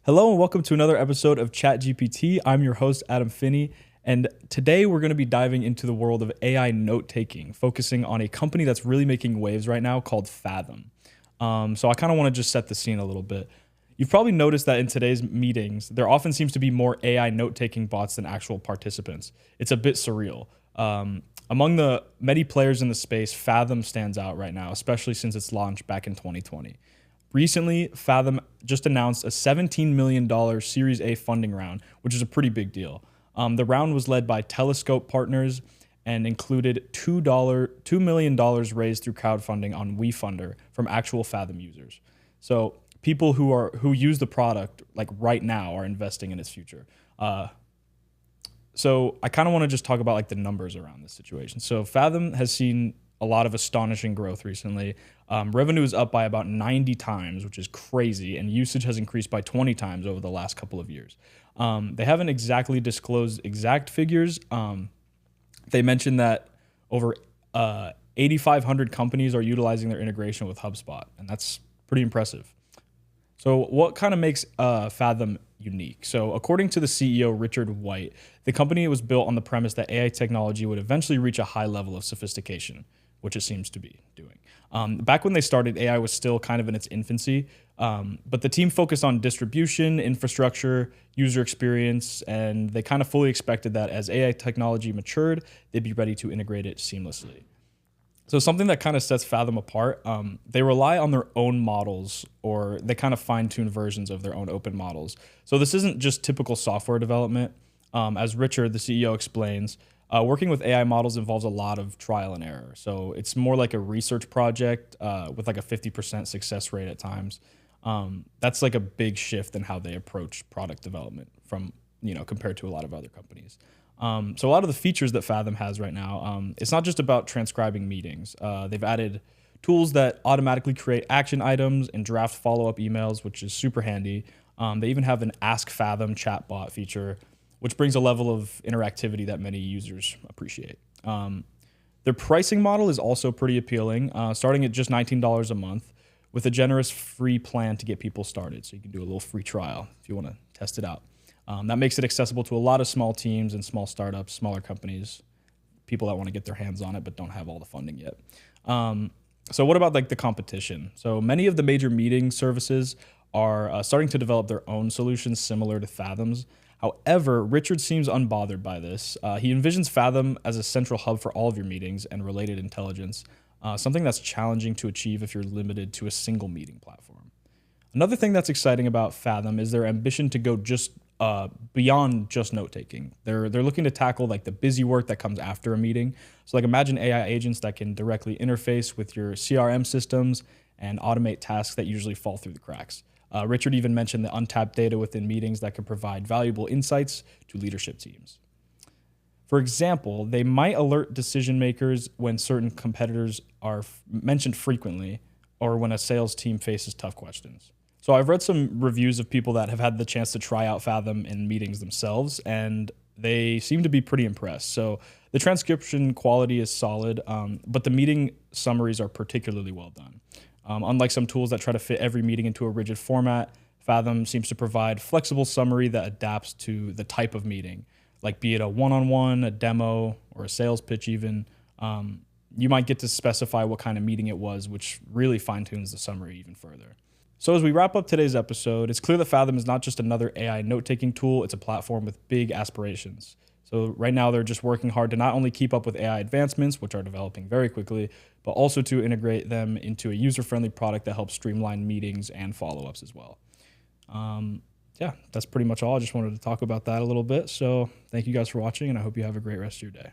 Hello and welcome to another episode of ChatGPT. I'm your host, Adam Finney, and today we're going to be diving into the world of AI note-taking, focusing on a company that's really making waves right now called Fathom. So I kind of want to just set the scene a little bit. You've probably noticed that in today's meetings, there often seems to be more AI note-taking bots than actual participants. It's a bit surreal. Among the many players in the space, Fathom stands out right now, especially since its launch back in 2020. Recently, Fathom just announced a $17 million Series A funding round, which is a pretty big deal. The round was led by Telescope Partners and included $2 million raised through crowdfunding on WeFunder from actual Fathom users. So people who use the product like right now are investing in its future. So I kind of want to just talk about like the numbers around this situation. So Fathom has seen a lot of astonishing growth recently. Revenue is up by about 90 times, which is crazy, and usage has increased by 20 times over the last couple of years. They haven't exactly disclosed exact figures. They mentioned that over 8,500 companies are utilizing their integration with HubSpot, and that's pretty impressive. So what kind of makes Fathom unique? So according to the CEO, Richard White, the company was built on the premise that AI technology would eventually reach a high level of sophistication, which it seems to be doing. Back when they started, AI was still kind of in its infancy, but the team focused on distribution, infrastructure, user experience, and they kind of fully expected that as AI technology matured, they'd be ready to integrate it seamlessly. So something that kind of sets Fathom apart, they rely on their own models, or they kind of fine-tune versions of their own open models. So this isn't just typical software development. As Richard, the CEO, explains, working with AI models involves a lot of trial and error. So it's more like a research project with like a 50% success rate at times. That's like a big shift in how they approach product development from, compared to a lot of other companies. So a lot of the features that Fathom has right now, it's not just about transcribing meetings. They've added tools that automatically create action items and draft follow-up emails, which is super handy. They even have an Ask Fathom chatbot feature, which brings a level of interactivity that many users appreciate. Their pricing model is also pretty appealing, starting at just $19 a month with a generous free plan to get people started. So you can do a little free trial if you want to test it out. That makes it accessible to a lot of small teams and small startups, smaller companies, people that want to get their hands on it but don't have all the funding yet. So what about like the competition? So many of the major meeting services are starting to develop their own solutions similar to Fathom's. However, Richard seems unbothered by this. He envisions Fathom as a central hub for all of your meetings and related intelligence, something that's challenging to achieve if you're limited to a single meeting platform. Another thing that's exciting about Fathom is their ambition to go just beyond just note-taking. They're looking to tackle like the busy work that comes after a meeting. So like imagine AI agents that can directly interface with your CRM systems and automate tasks that usually fall through the cracks. Richard even mentioned the untapped data within meetings that can provide valuable insights to leadership teams. For example, they might alert decision makers when certain competitors are mentioned frequently or when a sales team faces tough questions. So I've read some reviews of people that have had the chance to try out Fathom in meetings themselves, and they seem to be pretty impressed. So the transcription quality is solid, but the meeting summaries are particularly well done. Unlike some tools that try to fit every meeting into a rigid format, Fathom seems to provide flexible summary that adapts to the type of meeting, like be it a one-on-one, a demo, or a sales pitch even. You might get to specify what kind of meeting it was, which really fine-tunes the summary even further. So as we wrap up today's episode, it's clear that Fathom is not just another AI note-taking tool, it's a platform with big aspirations. So right now they're just working hard to not only keep up with AI advancements, which are developing very quickly, but also to integrate them into a user-friendly product that helps streamline meetings and follow-ups as well. Yeah, that's pretty much all. I just wanted to talk about that a little bit. So thank you guys for watching, and I hope you have a great rest of your day.